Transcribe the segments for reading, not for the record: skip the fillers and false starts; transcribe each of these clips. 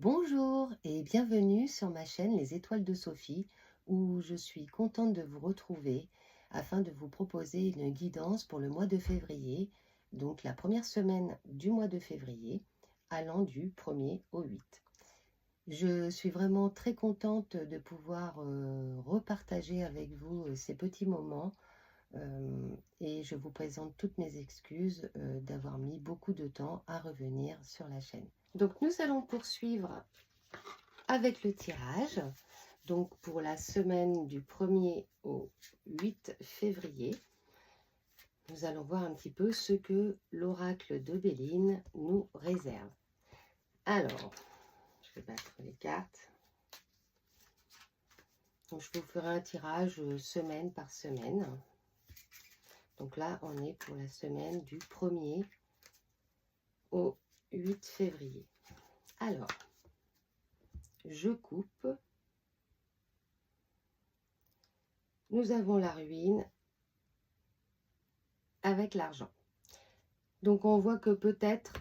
Bonjour et bienvenue sur ma chaîne Les Étoiles de Sophie, où je suis contente de vous retrouver afin de vous proposer une guidance pour le mois de février, donc la première semaine du mois de février, allant du 1er au 8. Je suis vraiment très contente de pouvoir repartager avec vous ces petits moments et je vous présente toutes mes excuses d'avoir mis beaucoup de temps à revenir sur la chaîne. Donc nous allons poursuivre avec le tirage, donc pour la semaine du 1er au 8 février. Nous allons voir un petit peu ce que l'oracle de Béline nous réserve. Alors, je vais battre les cartes. Donc, je vous ferai un tirage semaine par semaine. Donc là, on est pour la semaine du 1er au 8 février. Alors, je coupe. Nous avons la ruine avec l'argent. Donc on voit que peut-être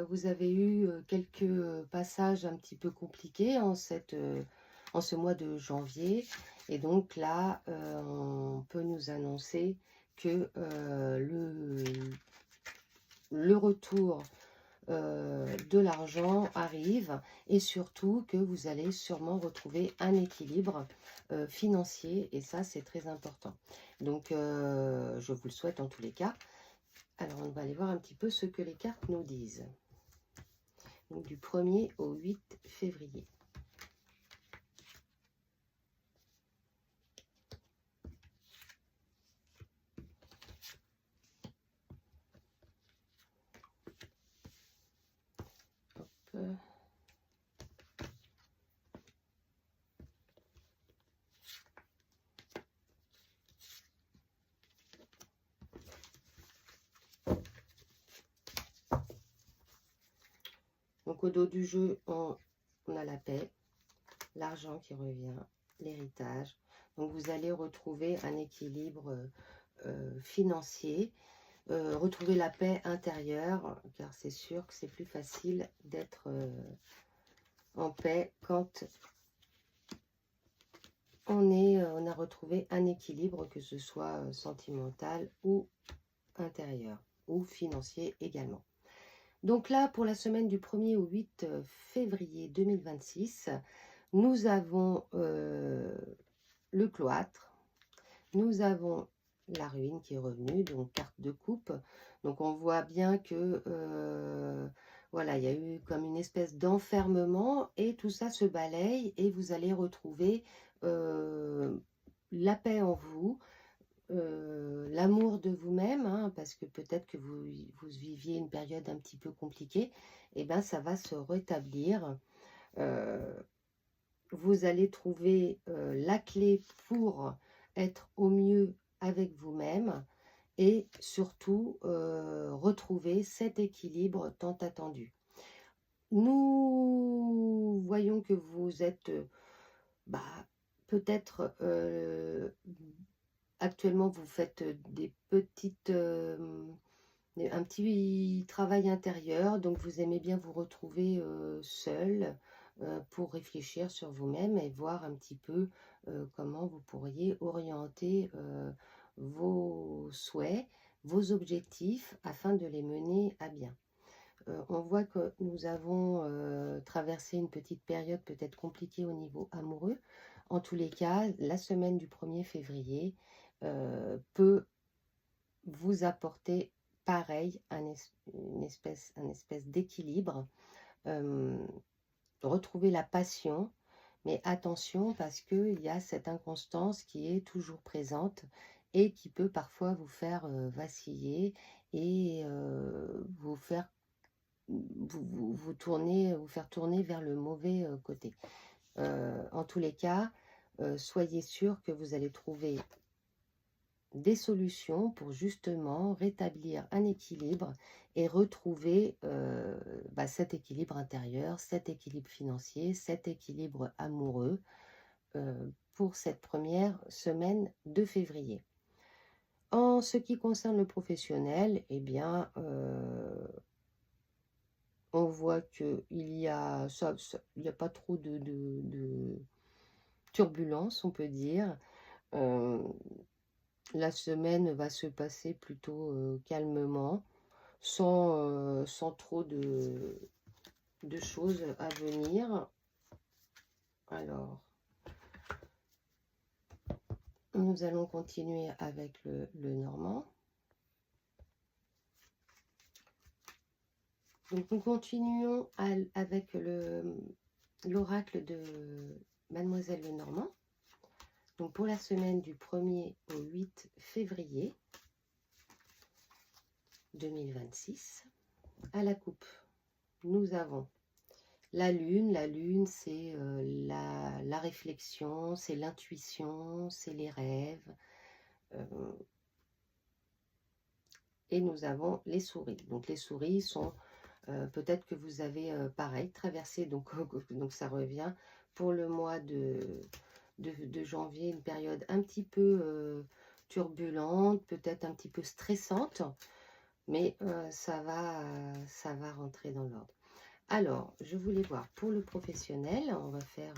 vous avez eu quelques passages un petit peu compliqués en ce mois de janvier. Et donc là, on peut nous annoncer que le retour de l'argent arrive et surtout que vous allez sûrement retrouver un équilibre financier. Et ça, c'est très important. Donc, je vous le souhaite en tous les cas. Alors, on va aller voir un petit peu ce que les cartes nous disent. Donc, du 1er au 8 février. Hop. Donc, au dos du jeu, on a la paix, l'argent qui revient, l'héritage. Donc, vous allez retrouver un équilibre financier. Retrouver la paix intérieure, car c'est sûr que c'est plus facile d'être en paix quand on a retrouvé un équilibre, que ce soit sentimental ou intérieur, ou financier également. Donc là, pour la semaine du 1er au 8 février 2026, nous avons le cloître, nous avons la ruine qui est revenue, donc carte de coupe. Donc on voit bien que voilà, il y a eu comme une espèce d'enfermement et tout ça se balaye et vous allez retrouver la paix en vous, l'amour de vous-même, hein, parce que peut-être que vous viviez une période un petit peu compliquée, et bien ça va se rétablir. Vous allez trouver la clé pour être au mieux avec vous-même et surtout retrouver cet équilibre tant attendu. Nous voyons que vous êtes peut-être actuellement vous faites des petites un petit travail intérieur, donc vous aimez bien vous retrouver seul pour réfléchir sur vous-même et voir un petit peu comment vous pourriez orienter vos souhaits, vos objectifs afin de les mener à bien. On voit que nous avons traversé une petite période peut-être compliquée au niveau amoureux. En tous les cas, la semaine du 1er février peut vous apporter pareil, une espèce d'équilibre. Retrouver la passion, mais attention parce qu'il y a cette inconstance qui est toujours présente et qui peut parfois vous faire vaciller et vous faire tourner vers le mauvais côté. En tous les cas, soyez sûr que vous allez trouver des solutions pour justement rétablir un équilibre et retrouver cet équilibre intérieur, cet équilibre financier, cet équilibre amoureux pour cette première semaine de février. En ce qui concerne le professionnel, eh bien, On voit qu'il y a, il y a pas trop de turbulence, on peut dire. La semaine va se passer plutôt calmement, sans trop de choses à venir. Alors, nous allons continuer avec le normand. Donc, nous continuons avec l'oracle de Mademoiselle Lenormand. Donc, pour la semaine du 1er au 8 février 2026, à la coupe, nous avons la lune. La lune, c'est la réflexion, c'est l'intuition, c'est les rêves. Et nous avons les souris. Donc, les souris sont... peut-être que vous avez, pareil, traversé, donc ça revient pour le mois de janvier, une période un petit peu turbulente, peut-être un petit peu stressante, mais ça va rentrer dans l'ordre. Alors, je voulais voir pour le professionnel, on va faire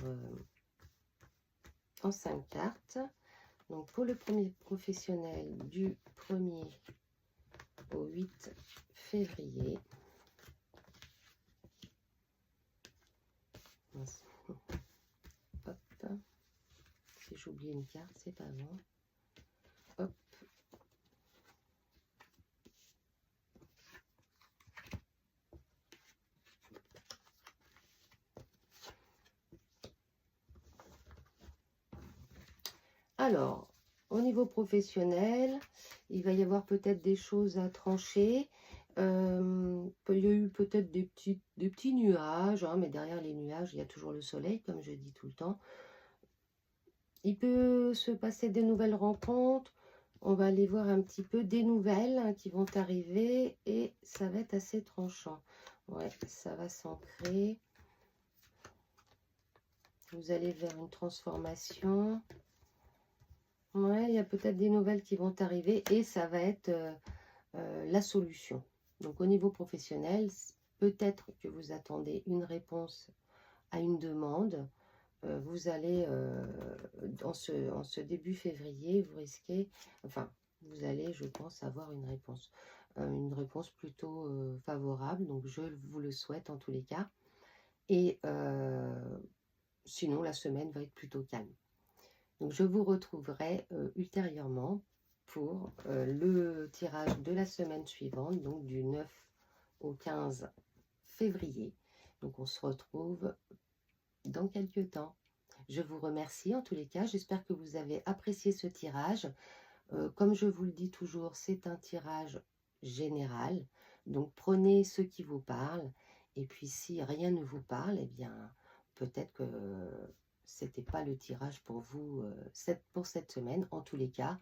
en 5 cartes. Donc, pour le premier professionnel du 1er au 8 février, hop, si j'oublie une carte, c'est pas grave. Hop. Alors, au niveau professionnel, il va y avoir peut-être des choses à trancher. Il y a eu peut-être des petits nuages, hein, mais derrière les nuages, il y a toujours le soleil, comme je dis tout le temps. Il peut se passer des nouvelles rencontres. On va aller voir un petit peu des nouvelles hein, qui vont arriver et ça va être assez tranchant. Ouais, ça va s'ancrer. Vous allez vers une transformation. Ouais, il y a peut-être des nouvelles qui vont arriver et ça va être la solution. Donc, au niveau professionnel, peut-être que vous attendez une réponse à une demande. Vous allez, en ce début février, vous risquez, enfin, vous allez, je pense, avoir une réponse plutôt favorable. Donc, je vous le souhaite en tous les cas. Et sinon, la semaine va être plutôt calme. Donc, je vous retrouverai ultérieurement pour le tirage de la semaine suivante, donc du 9 au 15 février. Donc, on se retrouve dans quelques temps. Je vous remercie en tous les cas. J'espère que vous avez apprécié ce tirage. Comme je vous le dis toujours, c'est un tirage général. Donc, prenez ce qui vous parle. Et puis, si rien ne vous parle, eh bien, peut-être que c'était pas le tirage pour vous pour cette semaine. En tous les cas,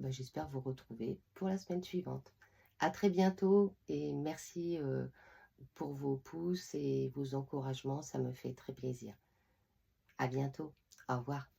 j'espère vous retrouver pour la semaine suivante. À très bientôt et merci pour vos pouces et vos encouragements. Ça me fait très plaisir. À bientôt. Au revoir.